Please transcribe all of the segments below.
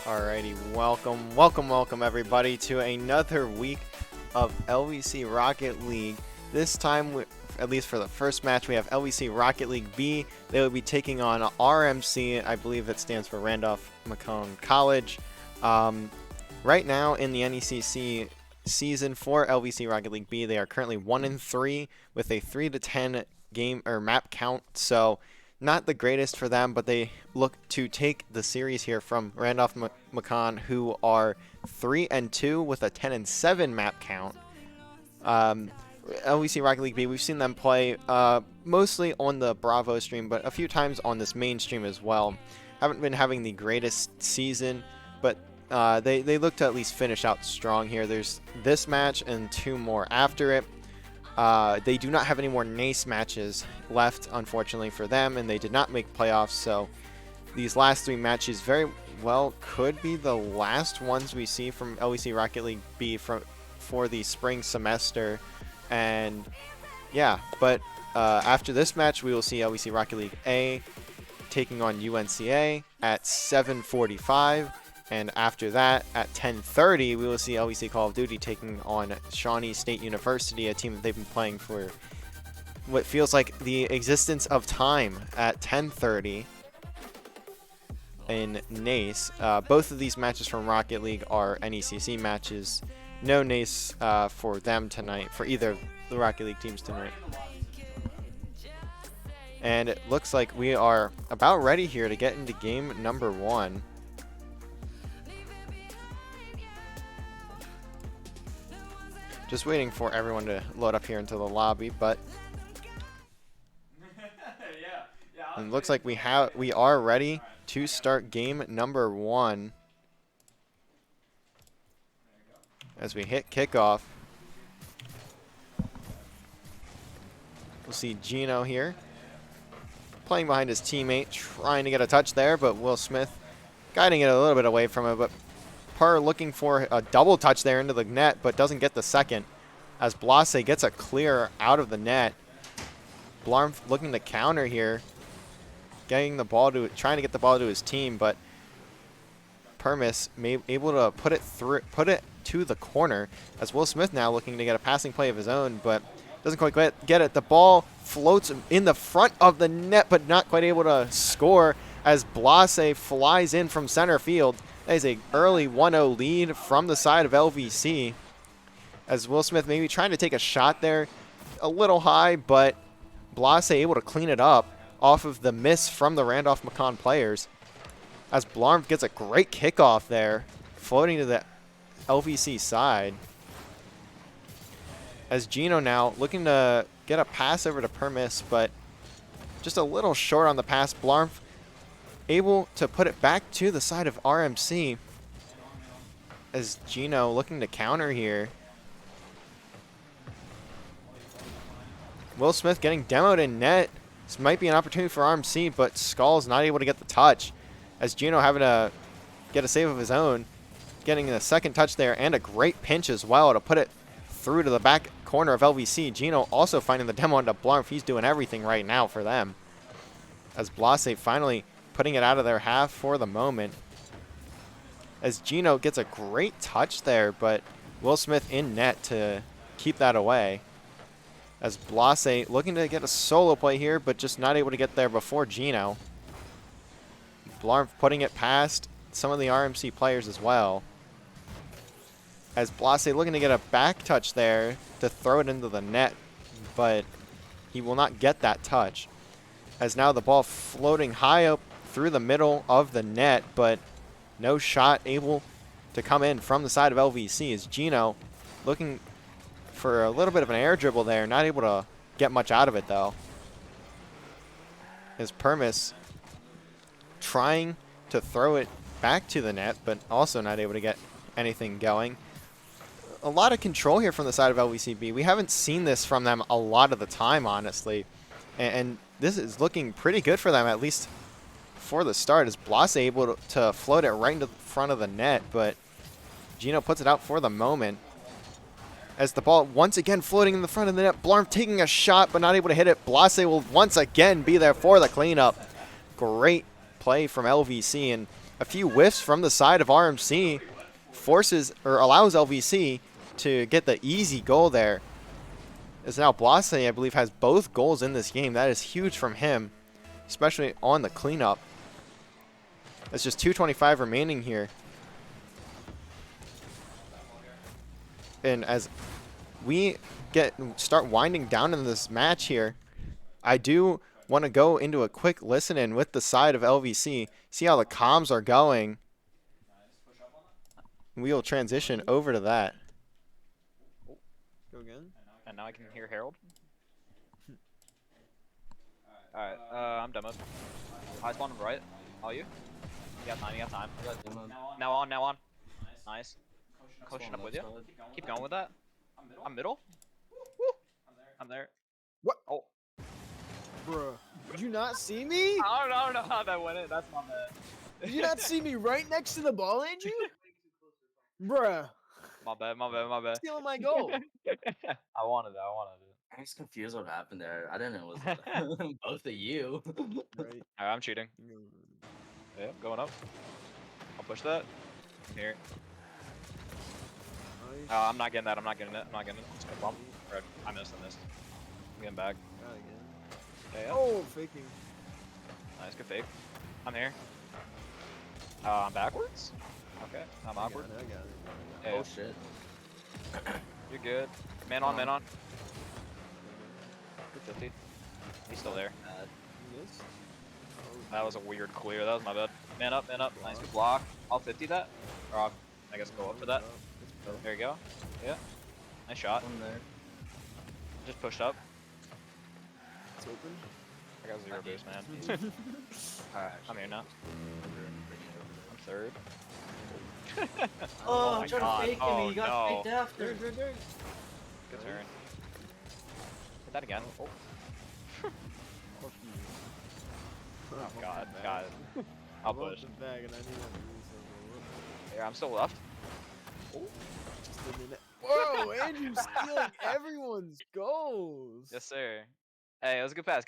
Alrighty, welcome everybody to another week of LVC Rocket League. This time, at least for the first match, we have LVC Rocket League B. They will be taking on RMC. I believe that stands for Randolph-Macon College. Right now in the NECC season for LVC Rocket League B, they are currently 1-3 with a 3-10 game or map count. So not the greatest for them, but they look to take the series here from Randolph-Macon, who are 3-2 with a 10-7 map count. LVC Rocket League B, we've seen them play mostly on the Bravo stream, but a few times on this main stream as well. Haven't been having the greatest season, but they look to at least finish out strong here. There's this match and 2 more after it. They do not have any more NECC matches left, unfortunately for them, and they did not make playoffs, so these last 3 matches very well could be the last ones we see from LVC Rocket League B for the spring semester. And yeah, but after this match, we will see LVC Rocket League A taking on UNCA at 7:45. And after that, at 10:30, we will see LVC Call of Duty taking on Shawnee State University, a team that they've been playing for what feels like the existence of time at 10:30 in NECC. Both of these matches from Rocket League are NECC matches. No NECC for them tonight, for either of the Rocket League teams tonight. And it looks like we are about ready here to get into game number 1. Just waiting for everyone to load up here into the lobby, but it looks like we are ready to start game number 1 as we hit kickoff. We'll see Gino here playing behind his teammate, trying to get a touch there, but Will Smith guiding it a little bit away from him, but looking for a double touch there into the net, but doesn't get the second, as Blase gets a clear out of the net. Blarm looking to counter here, trying to get the ball to his team, but Permis able to put it to the corner, as Will Smith now looking to get a passing play of his own, but doesn't quite get it. The ball floats in the front of the net, but not quite able to score, as Blase flies in from center field. That is an early 1-0 lead from the side of LVC, as Will Smith maybe trying to take a shot there a little high, but Blase able to clean it up off of the miss from the Randolph-Macon players, as Blarm gets a great kickoff there, floating to the LVC side, as Gino now looking to get a pass over to Permis, but just a little short on the pass. Blarm able to put it back to the side of RMC, as Gino looking to counter here. Will Smith getting demoed in net. This might be an opportunity for RMC, but Skull's not able to get the touch, as Gino having to get a save of his own, getting a second touch there and a great pinch as well to put it through to the back corner of LVC. Gino also finding the demo into Blarm. He's doing everything right now for them, as Blase finally putting it out of their half for the moment, as Gino gets a great touch there, but Will Smith in net to keep that away, as Blase looking to get a solo play here, but just not able to get there before Gino. Blarm putting it past some of the RMC players as well, as Blase looking to get a back touch there to throw it into the net, but he will not get that touch, as now the ball floating high up through the middle of the net, but no shot able to come in from the side of LVC, as Gino looking for a little bit of an air dribble there, not able to get much out of it though, as Permis trying to throw it back to the net, but also not able to get anything going. A lot of control here from the side of LVCB. We haven't seen this from them a lot of the time, honestly, and this is looking pretty good for them, at least for the start, as Blase able to float it right into the front of the net, but Gino puts it out for the moment, as the ball once again floating in the front of the net. Blarm taking a shot but not able to hit it. Blase will once again be there for the cleanup. Great play from LVC, and a few whiffs from the side of RMC forces or allows LVC to get the easy goal there. As now Blase, I believe, has both goals in this game. That is huge from him, especially on the cleanup. There's just 2:25 remaining here. And as we start winding down in this match here, I do want to go into a quick listen in with the side of LVC, see how the comms are going. We will transition over to that. Go again. And now I can hear Harold. Alright, I'm demoed. High spawn right. All you? You got time, you got time. Now on. Nice. Pushing up with you. Keep going with that. I'm middle. Woo. I'm there. What? Oh. Bruh. Did you not see me? I don't know how that went in. That's my bad. Did you not see me right next to the ball, Andrew? Bruh. My bad. Stealing my goal. I wanted it. I'm just confused what happened there. I didn't know it was both of you. Right. Alright, I'm cheating. Yep, going up. I'll push that. Here. Nice. Oh, I'm not getting that. Just gonna bump. Red. I missed. I'm getting back. Got it again. Okay, yep. Oh, faking. Nice, good fake. I'm here. I'm backwards? Okay, I'm awkward. I got it. Yeah, Oh shit. you're good. Man on. Good 50. He's still there. You missed? That was a weird clear. That was my bad. Man up. Nice, good block. I'll 50 that. Or I'll, I guess, go up for that. There you go. Yeah. Nice shot. One there. Just pushed up. It's open. I got 0 boost, man. Alright. I'm here now. I'm third. Oh, my I'm trying God. to fake Oh, me. You got no. faked after. Dirt. Good turn. Hit that again. Oh, Fuck you. oh God. Got it. I'll I'm up push. the bag and I need to do something. Yeah, I'm still left. Just in the net. Whoa, Andrew stealing everyone's goals. Yes, sir. Hey, it was a good pass.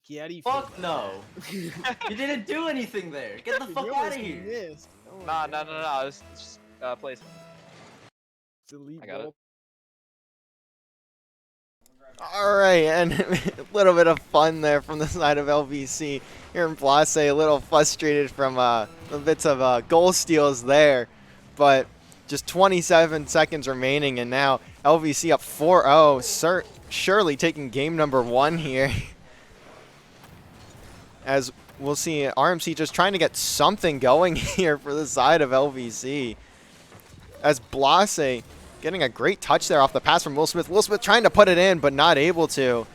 Yeah, you Fuck no. You didn't do anything there. Get the fuck out of here. Missed. Oh my No. God. It's just placement. It's elite I got it. goal. All right, and a little bit of fun there from the side of LVC. Here in Blase, a little frustrated from the bits of goal steals there, but just 27 seconds remaining, and now LVC up 4-0, surely taking game number 1 here. As we'll see RMC just trying to get something going here for the side of LVC. As Blase getting a great touch there off the pass from Will Smith. Will Smith trying to put it in, but not able to.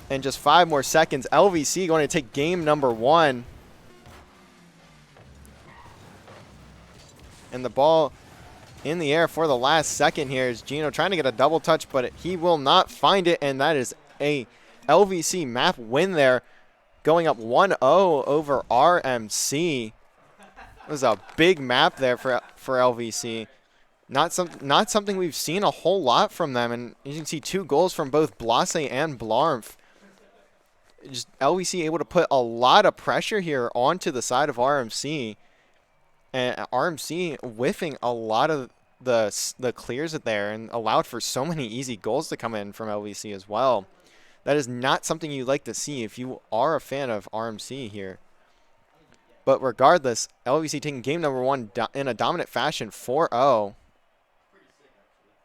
And just 5 more seconds. LVC going to take game number 1. And the ball in the air for the last second here is Gino trying to get a double touch, but he will not find it. And that is a LVC map win there, going up 1-0 over RMC. It was a big map there for LVC. Not something we've seen a whole lot from them, and you can see 2 goals from both Blase and Blarmf. Just LVC able to put a lot of pressure here onto the side of RMC, and RMC whiffing a lot of the clears there, and allowed for so many easy goals to come in from LVC as well. That is not something you like to see if you are a fan of RMC here. But regardless, LVC taking game number 1 in a dominant fashion, 4-0.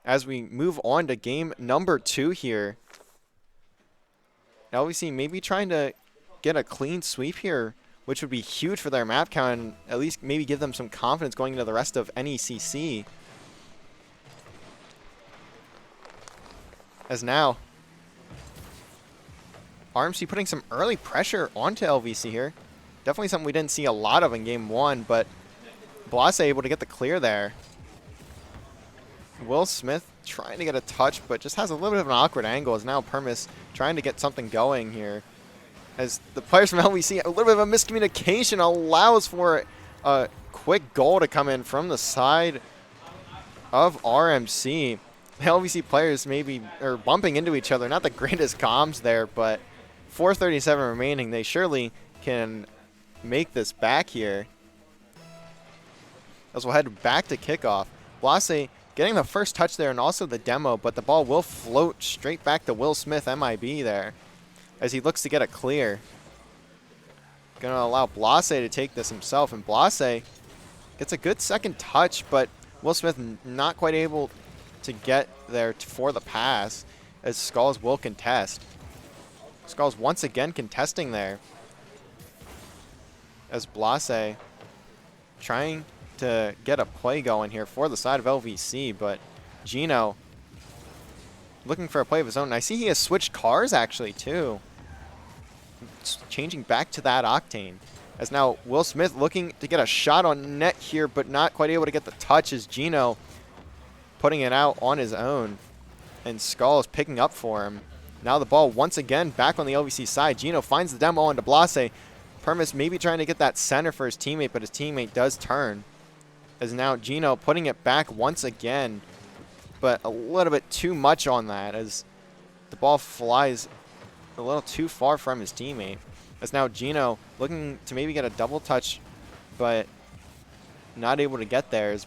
As we move on to game number 2 here, LVC maybe trying to get a clean sweep here, which would be huge for their map count and at least maybe give them some confidence going into the rest of NECC. As now, RMC putting some early pressure onto LVC here. Definitely something we didn't see a lot of in game 1, but Blase able to get the clear there. Will Smith trying to get a touch, but just has a little bit of an awkward angle. As now Permis trying to get something going here. As the players from LVC, a little bit of a miscommunication allows for a quick goal to come in from the side of RMC. The LVC players maybe are bumping into each other. Not the greatest comms there, but 4:37 remaining. They surely can make this back here. As we'll head back to kickoff. Blase getting the first touch there and also the demo, but the ball will float straight back to Will Smith, MIB there, as he looks to get a clear. Going to allow Blase to take this himself, and Blase gets a good second touch, but Will Smith not quite able to get there for the pass, as Skulls will contest. Skulls once again contesting there, as Blase trying to get a play going here for the side of LVC, but Gino looking for a play of his own. And I see he has switched cars actually too. Changing back to that Octane. As now Will Smith looking to get a shot on net here, but not quite able to get the touch, as Gino putting it out on his own. And Skulls picking up for him. Now the ball once again back on the LVC side. Gino finds the demo onto Blase. Permis maybe trying to get that center for his teammate, but his teammate does turn. As now Gino putting it back once again, but a little bit too much on that, as the ball flies a little too far from his teammate. As now Gino looking to maybe get a double touch, but not able to get there, as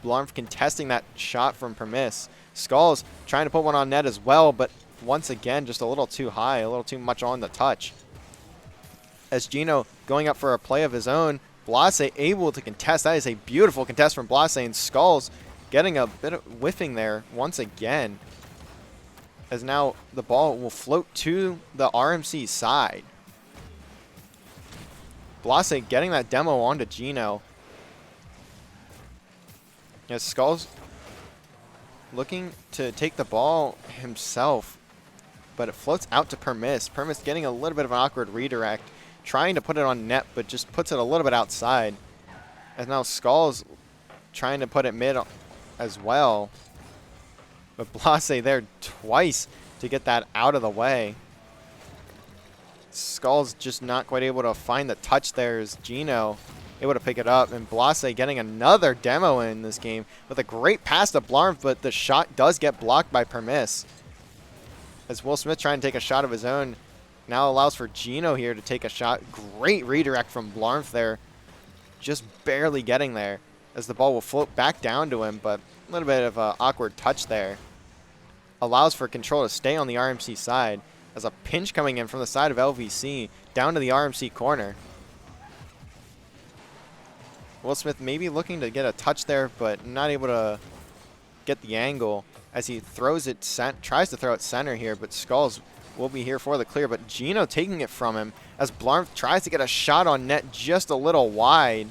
Blarmf contesting that shot from Permis. Skulls trying to put one on net as well, but once again just a little too high, a little too much on the touch. As Gino going up for a play of his own, Blase able to contest. That is a beautiful contest from Blase, and Skulls getting a bit of whiffing there once again. As now the ball will float to the RMC side. Blase getting that demo onto Gino. As Skulls looking to take the ball himself, but it floats out to Permis. Permis getting a little bit of an awkward redirect, trying to put it on net, but just puts it a little bit outside. And now Skulls trying to put it mid as well. But Blase there twice to get that out of the way. Skulls just not quite able to find the touch there, as Gino able to pick it up. And Blase getting another demo in this game with a great pass to Blarmf, but the shot does get blocked by Permis. As Will Smith trying to take a shot of his own, now allows for Gino here to take a shot. Great redirect from Blarmf there. Just barely getting there, as the ball will float back down to him, but a little bit of an awkward touch there. Allows for control to stay on the RMC side, as a pinch coming in from the side of LVC down to the RMC corner. Will Smith maybe looking to get a touch there, but not able to get the angle, as he throws it, tries to throw it center here, but Skulls will be here for the clear. But Gino taking it from him, as Blarmf tries to get a shot on net just a little wide.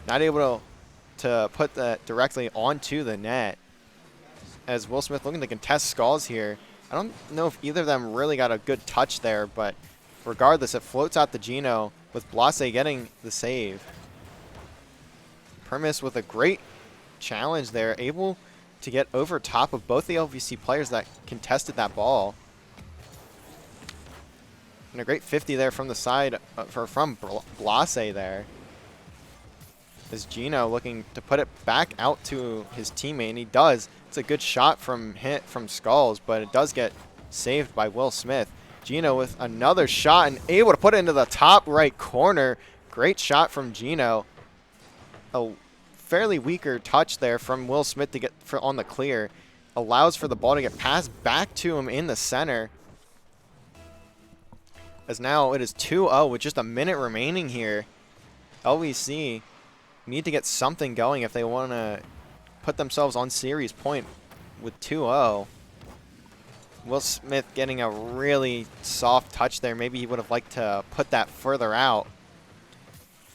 Not able to put that directly onto the net, as Will Smith looking to contest Skulls here. I don't know if either of them really got a good touch there, but regardless, it floats out to Gino, with Blase getting the save. Permis with a great challenge there, able to get over top of both the LVC players that contested that ball. And a great 50 there from the side, from Blase there. As Gino looking to put it back out to his teammate, and he does. It's a good shot from Skulls, but it does get saved by Will Smith. Gino with another shot and able to put it into the top right corner. Great shot from Gino. A fairly weaker touch there from Will Smith to get on the clear. Allows for the ball to get passed back to him in the center. As now it is 2-0 with just a minute remaining here. LVC need to get something going if they want to put themselves on series point with 2-0. Will Smith getting a really soft touch there. Maybe he would have liked to put that further out.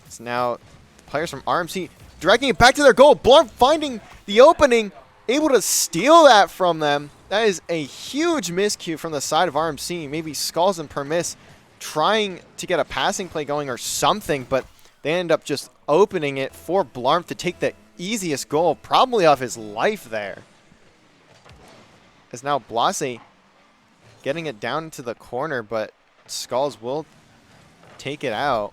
So now the players from RMC dragging it back to their goal. Blarmf finding the opening, able to steal that from them. That is a huge miscue from the side of RMC. Maybe Skulls and Permis trying to get a passing play going or something, but they end up just opening it for Blarmf to take the easiest goal, probably of his life there. As now Blase getting it down to the corner, but Skulls will take it out.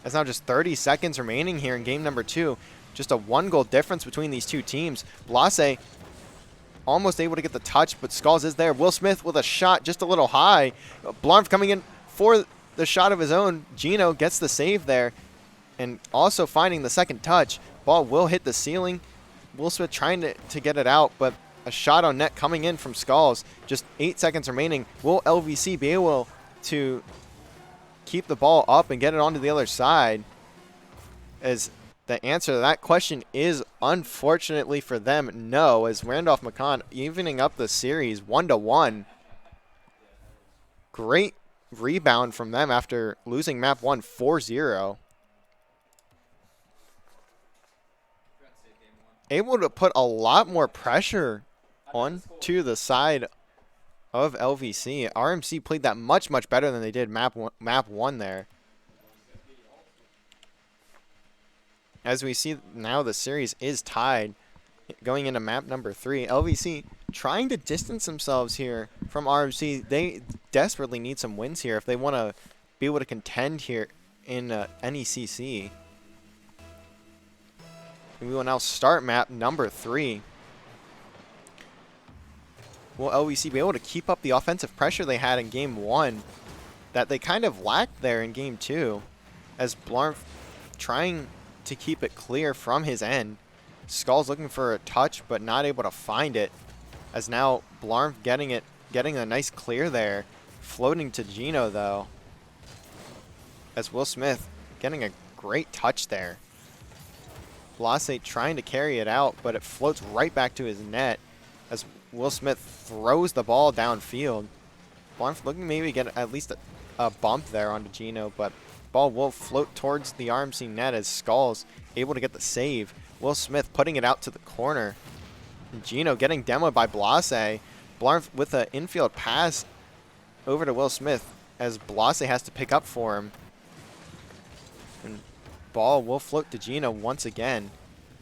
As now just 30 seconds remaining here in game number 2. Just a 1-goal difference between these two teams. Blase almost able to get the touch, but Skulls is there. Will Smith with a shot just a little high. Blarmf coming in for the shot of his own. Gino gets the save there and also finding the second touch. Ball will hit the ceiling. Will Smith trying to get it out, but a shot on net coming in from Skulls. Just 8 seconds remaining. Will LVC be able to keep the ball up and get it onto the other side? As the answer to that question is, unfortunately for them, no, as Randolph-Macon evening up the series 1-1. Great rebound from them after losing map 1 4-0. Able to put a lot more pressure onto the side of LVC. RMC played that much better than they did map one there. As we see now, the series is tied going into map number 3. LVC trying to distance themselves here from RMC. They desperately need some wins here if they want to be able to contend here in NECC. And we will now start map number 3. Will LVC be able to keep up the offensive pressure they had in game 1 that they kind of lacked there in game 2? As Blarf trying to keep it clear from his end. Skull's looking for a touch but not able to find it. As now Blarf getting a nice clear there. Floating to Gino though. As Will Smith getting a great touch there. Blase trying to carry it out, but it floats right back to his net as Will Smith throws the ball downfield. Blarf looking maybe to get at least a bump there onto Gino, but ball will float towards the RMC net as Skulls able to get the save. Will Smith putting it out to the corner. And Gino getting demoed by Blase. Blarf with an infield pass over to Will Smith as Blase has to pick up for him. And ball will float to Gino once again.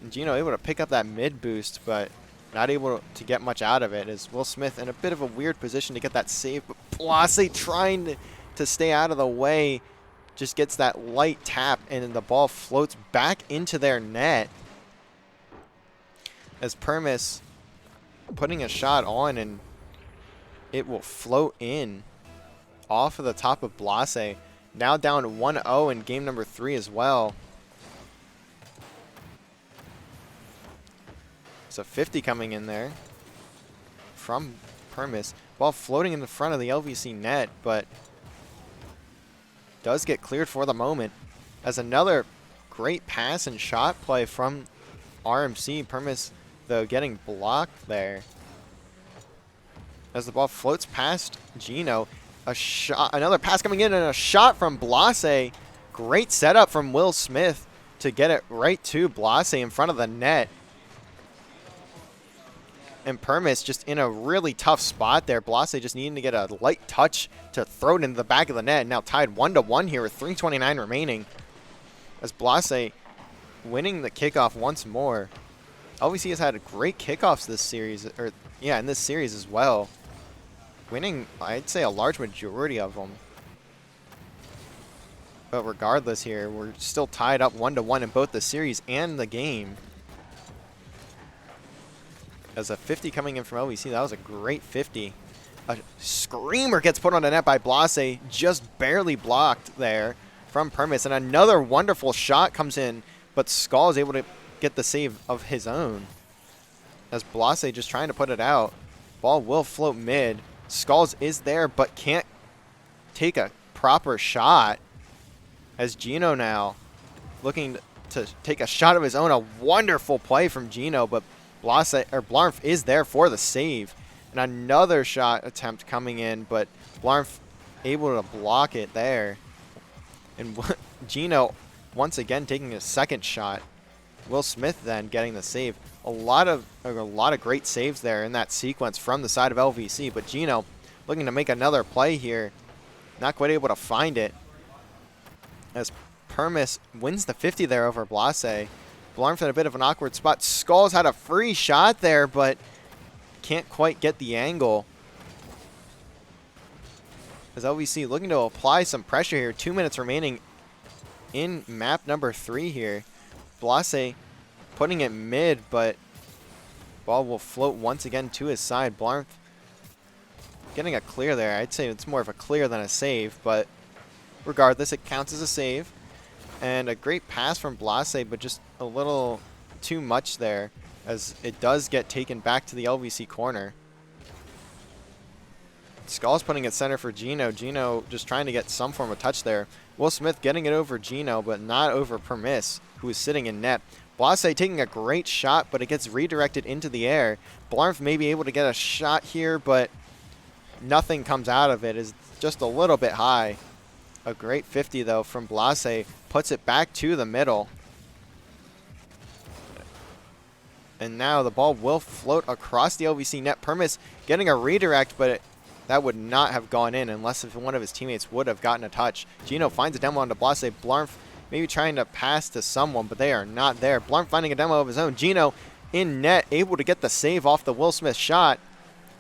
And Gino able to pick up that mid boost, but not able to get much out of it as Will Smith in a bit of a weird position to get that save. But Blase trying to stay out of the way. Just gets that light tap and then the ball floats back into their net. As Permis putting a shot on and it will float in off of the top of Blase. Now down 1-0 in game number 3 as well. So 50 coming in there from Permis. Ball floating in the front of the LVC net, but does get cleared for the moment. As another great pass and shot play from RMC. Permis, though, getting blocked there. As the ball floats past Gino. A shot, another pass coming in and a shot from Blase. Great setup from Will Smith to get it right to Blase in front of the net. And Permis just in a really tough spot there. Blase just needing to get a light touch to throw it into the back of the net. Now tied 1-1 here with 3:29 remaining. As Blase winning the kickoff once more. LVC has had great kickoffs this series, in this series as well. Winning, I'd say, a large majority of them. But regardless here, we're still tied up 1-1 in both the series and the game. As a 50 coming in from LVC, that was a great 50. A screamer gets put on the net by Blase, just barely blocked there from Permis. And another wonderful shot comes in, but Skull is able to get the save of his own. As Blase just trying to put it out. Ball will float mid. Skulls is there, but can't take a proper shot. As Gino now looking to take a shot of his own. A wonderful play from Gino, but Blarf is there for the save. And another shot attempt coming in, but Blarf able to block it there. And Gino once again taking a second shot. Will Smith then getting the save. A lot of great saves there in that sequence from the side of LVC, but Gino looking to make another play here. Not quite able to find it. As Permis wins the 50 there over Blase. Blarf in a bit of an awkward spot. Skulls had a free shot there, but can't quite get the angle. As LVC looking to apply some pressure here. 2 minutes remaining in map number 3 here. Blase putting it mid, but ball will float once again to his side. Blarf getting a clear there. I'd say it's more of a clear than a save, but regardless, it counts as a save. And a great pass from Blase, but just a little too much there, as it does get taken back to the LVC corner. Skull's putting it center for Gino. Gino just trying to get some form of touch there. Will Smith getting it over Gino, but not over Permis, who is sitting in net. Blase taking a great shot, but it gets redirected into the air. Blarf may be able to get a shot here, but nothing comes out of it. It's just a little bit high. A great 50, though, from Blase. Puts it back to the middle. And now the ball will float across the LVC net. Permis getting a redirect, but that would not have gone in unless if one of his teammates would have gotten a touch. Gino finds a demo onto Blase. Blarf maybe trying to pass to someone, but they are not there. Blarf finding a demo of his own. Gino in net, able to get the save off the Will Smith shot.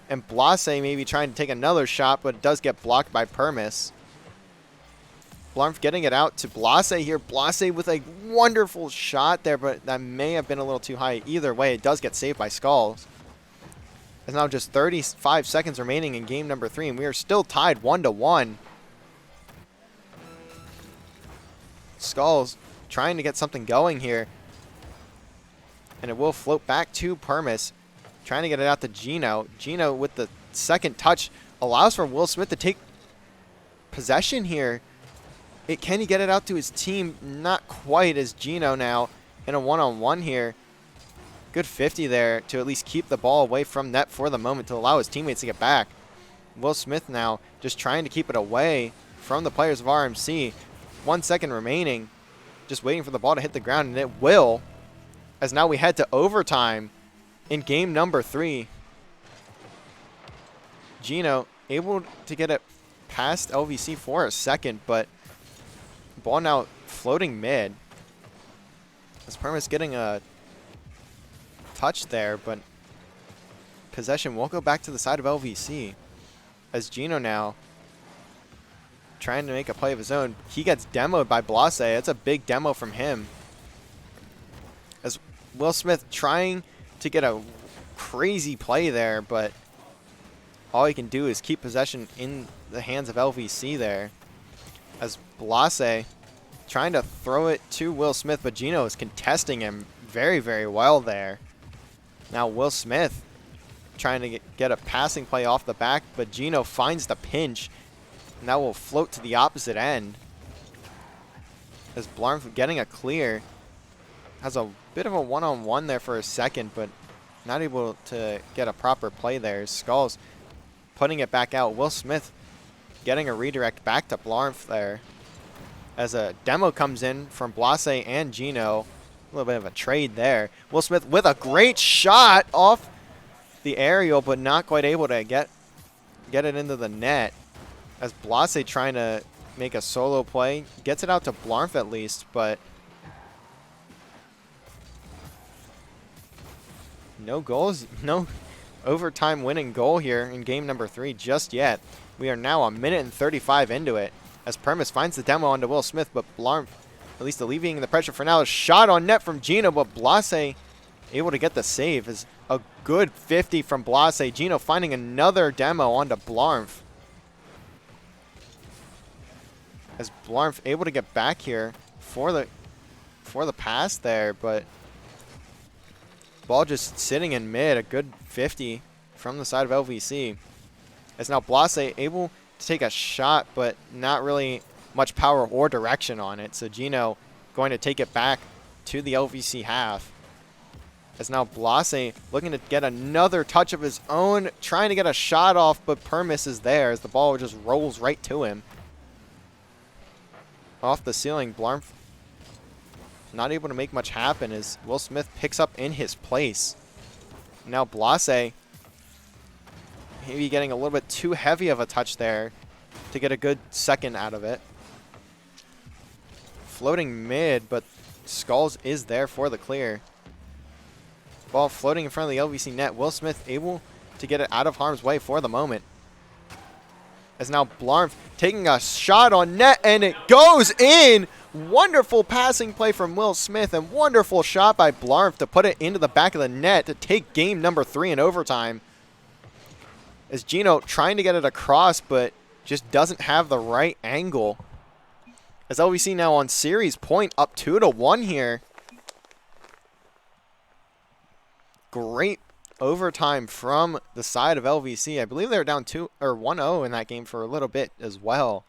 And Blase maybe trying to take another shot, but it does get blocked by Permis. Blarf getting it out to Blase here. Blase with a wonderful shot there, but that may have been a little too high. Either way, it does get saved by Skulls. There's now just 35 seconds remaining in game number 3, and we are still tied 1-1. Skulls trying to get something going here. And it will float back to Permis. Trying to get it out to Gino. Gino with the second touch allows for Will Smith to take possession here. Can he get it out to his team? Not quite, as Gino now in a one-on-one here. Good 50 there to at least keep the ball away from net for the moment to allow his teammates to get back. Will Smith now just trying to keep it away from the players of RMC. 1 second remaining. Just waiting for the ball to hit the ground, and it will. As now we head to overtime in game number 3. Gino able to get it past LVC for a second, but ball now floating mid. As Permis getting a touch there, but possession will go back to the side of LVC. As Gino now trying to make a play of his own. He gets demoed by Blase. It's a big demo from him. As Will Smith trying to get a crazy play there, but all he can do is keep possession in the hands of LVC there. As Blase trying to throw it to Will Smith, but Gino is contesting him very, very well there. Now Will Smith trying to get a passing play off the back, but Gino finds the pinch, and that will float to the opposite end. As Blarf getting a clear. Has a bit of a one-on-one there for a second, but not able to get a proper play there. Skulls putting it back out. Will Smith getting a redirect back to Blarf there. As a demo comes in from Blase and Gino. A little bit of a trade there. Will Smith with a great shot off the aerial, but not quite able to get it into the net. As Blase trying to make a solo play. Gets it out to Blarf at least, but no goals, no overtime winning goal here in game number 3 just yet. We are now a minute and 35 into it. As Permis finds the demo onto Will Smith, but Blarf at least alleviating the pressure for now. A shot on net from Gino, but Blase able to get the save. Is a good 50 from Blase. Gino finding another demo onto Blarf. As Blarf able to get back here for the pass there, but ball just sitting in mid. A good 50 from the side of LVC. As now Blase able to take a shot, but not really much power or direction on it. So Gino going to take it back to the LVC half. As now Blase looking to get another touch of his own, trying to get a shot off, but Permis is there as the ball just rolls right to him. Off the ceiling, Blarf not able to make much happen as Will Smith picks up in his place. Now Blase maybe getting a little bit too heavy of a touch there to get a good second out of it. Floating mid, but Skulls is there for the clear. Ball floating in front of the LVC net. Will Smith able to get it out of harm's way for the moment. As now Blarf taking a shot on net, and it goes in. Wonderful passing play from Will Smith, and wonderful shot by Blarf to put it into the back of the net to take game number 3 in overtime. As Gino trying to get it across, but just doesn't have the right angle. As LVC now on series point, up 2-1 here. Great overtime from the side of LVC. I believe they were down 1-0 in that game for a little bit as well.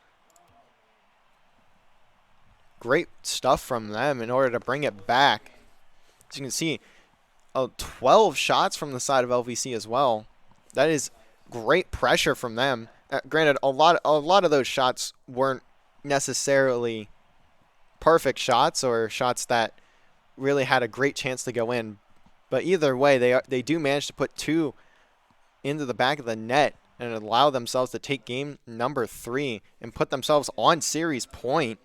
Great stuff from them in order to bring it back. As you can see, 12 shots from the side of LVC as well. That is great pressure from them. Granted, a lot of those shots weren't necessarily perfect shots or shots that really had a great chance to go in. But either way, they do manage to put 2 into the back of the net and allow themselves to take game number 3 and put themselves on series point.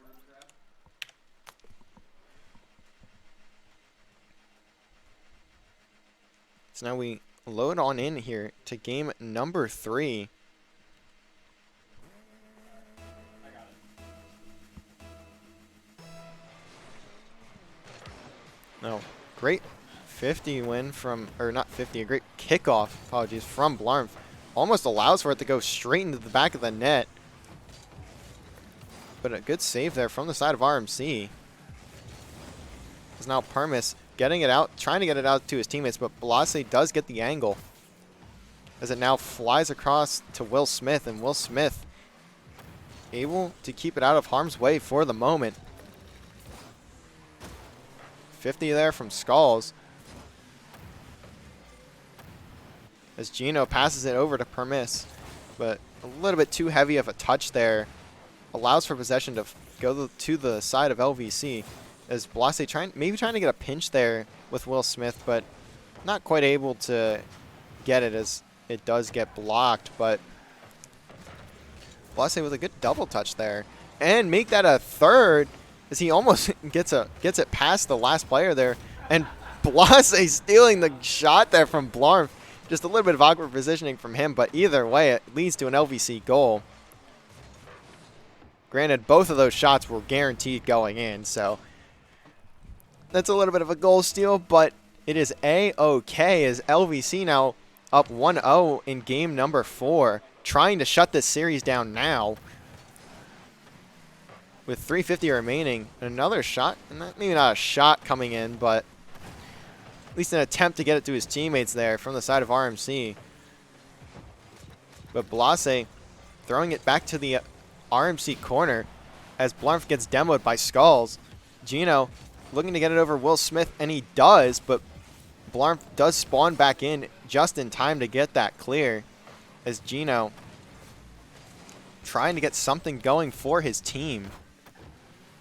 So now we load on in here to game number 3. No, great 50 win from, or not 50, a great kickoff, apologies, from Blarmf. Almost allows for it to go straight into the back of the net. But a good save there from the side of RMC. Is now Permis getting it out, trying to get it out to his teammates, but Blase does get the angle. As it now flies across to Will Smith, and Will Smith able to keep it out of harm's way for the moment. 50 there from Skulls. As Gino passes it over to Permis, but a little bit too heavy of a touch there. Allows for possession to go to the side of LVC. As Blase maybe trying to get a pinch there with Will Smith, but not quite able to get it as it does get blocked. But Blase with a good double touch there. And make that a third as he almost gets it past the last player there. And Blase stealing the shot there from Blarmf. Just a little bit of awkward positioning from him, but either way, it leads to an LVC goal. Granted, both of those shots were guaranteed going in, so that's a little bit of a goal steal, but it is A-OK as LVC now up 1-0 in game number 4, trying to shut this series down now. With 3:50 remaining, another shot, and maybe not a shot coming in, but at least an attempt to get it to his teammates there from the side of RMC. But Blase throwing it back to the RMC corner as Blarmf gets demoed by Skulls. Gino looking to get it over Will Smith, and he does, but Blarmf does spawn back in just in time to get that clear as Gino trying to get something going for his team.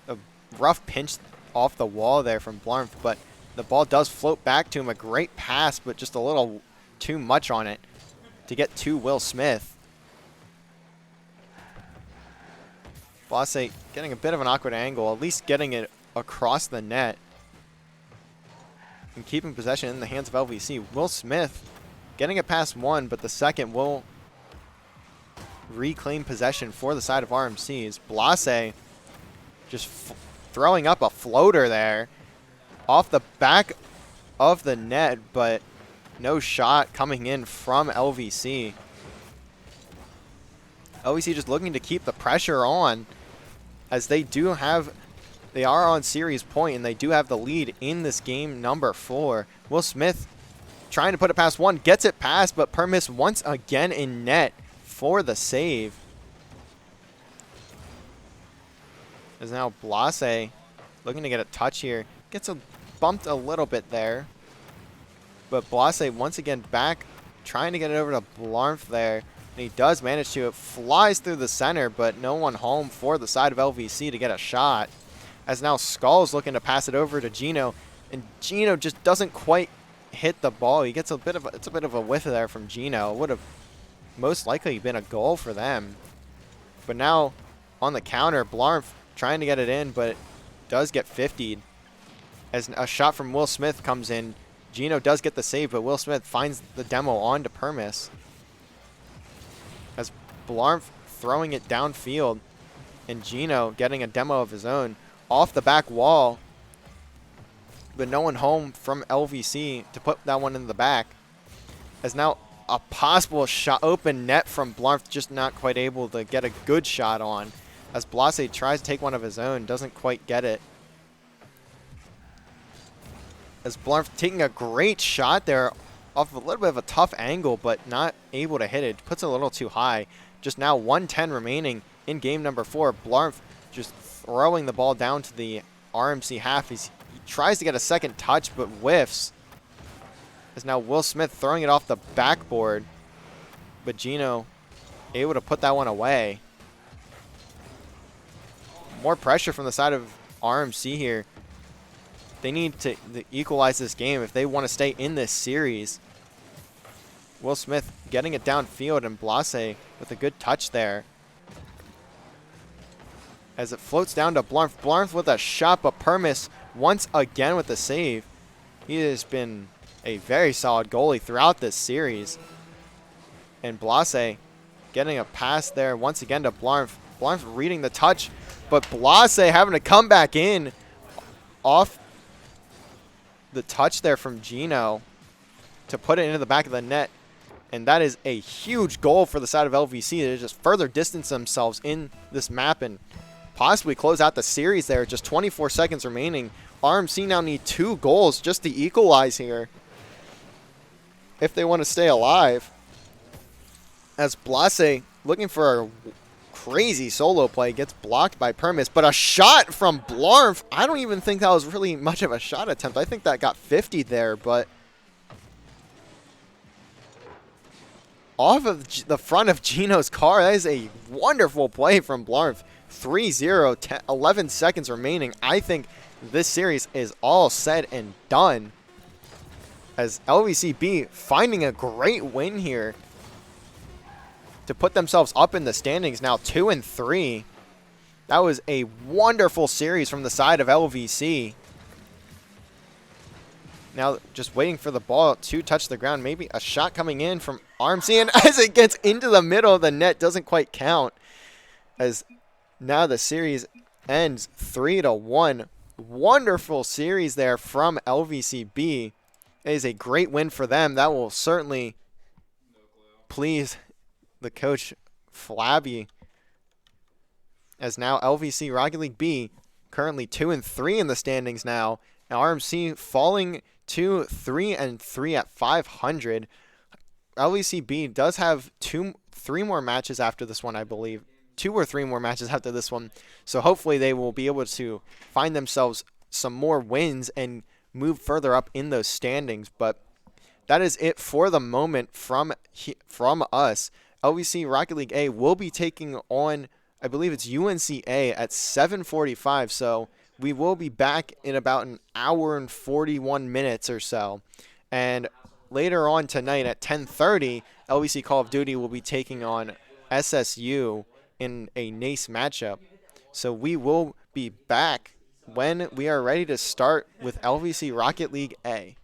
A rough pinch off the wall there from Blarmf, but the ball does float back to him. A great pass, but just a little too much on it to get to Will Smith. Blase getting a bit of an awkward angle, at least getting it across the net and keeping possession in the hands of LVC. Will Smith getting it past one, but the second will reclaim possession for the side of RMC's. Blase just throwing up a floater there off the back of the net, but no shot coming in from LVC. LVC just looking to keep the pressure on as they are on series point and they do have the lead in this game number 4. Will Smith trying to put it past one, gets it past, but Permis once again in net for the save. As now Blase looking to get a touch here. Gets bumped a little bit there. But Blase once again back, trying to get it over to Blarmf there. And he does manage to. It flies through the center, but no one home for the side of LVC to get a shot. As now Skull's looking to pass it over to Gino. And Gino just doesn't quite hit the ball. He gets it's a bit of a whiff there from Gino. Would have most likely been a goal for them. But now on the counter, Blarmf trying to get it in, but it does get 50'd. As a shot from Will Smith comes in, Gino does get the save, but Will Smith finds the demo onto Permis. As Blarmf throwing it downfield, and Gino getting a demo of his own off the back wall, but no one home from LVC to put that one in the back. As now a possible shot, open net from Blarmf, just not quite able to get a good shot on. as Blase tries to take one of his own, doesn't quite get it. As Blarf taking a great shot there off a little bit of a tough angle, but not able to hit it. Puts it a little too high. Just now 110 remaining in game number 4. Blarf just throwing the ball down to the RMC half. He tries to get a second touch, but whiffs. As now Will Smith throwing it off the backboard, but Gino able to put that one away. More pressure from the side of RMC here. They need to equalize this game if they want to stay in this series. Will Smith getting it downfield, and Blase with a good touch there. As it floats down to Blarf. Blarf with a shot, but Permis once again with the save. He has been a very solid goalie throughout this series. And Blase getting a pass there once again to Blarf. Blarf reading the touch, but Blase having to come back in off the touch there from Gino to put it into the back of the net. And that is a huge goal for the side of LVC to just further distance themselves in this map and possibly close out the series there. Just 24 seconds remaining. RMC now need 2 goals just to equalize here if they want to stay alive. As Blase looking for a crazy solo play, gets blocked by Permis, but a shot from Blarf. I don't even think that was really much of a shot attempt. I think that got 50 there, but off of the front of Gino's car. That is a wonderful play from Blarf. 3-0, 11 seconds remaining. I think this series is all said and done, as LVCB finding a great win here to put themselves up in the standings now 2-3. That was a wonderful series from the side of LVC. Now just waiting for the ball to touch the ground. Maybe a shot coming in from RMC, and as it gets into the middle of the net, doesn't quite count. As now the series ends 3-1. Wonderful series there from LVCB. It is a great win for them. That will certainly please the coach Flabby. As now LVC Rocket League B currently 2-3 in the standings now. And RMC falling to 3-3 at 500. LVCB does have 3 more matches after this one, I believe. 2 or 3 more matches after this one. So hopefully they will be able to find themselves some more wins and move further up in those standings. But that is it for the moment from us. LVC Rocket League A will be taking on, I believe it's UNCA at 7:45. So we will be back in about an hour and 41 minutes or so. And later on tonight at 10:30, LVC Call of Duty will be taking on SSU in a NECC matchup. So we will be back when we are ready to start with LVC Rocket League A.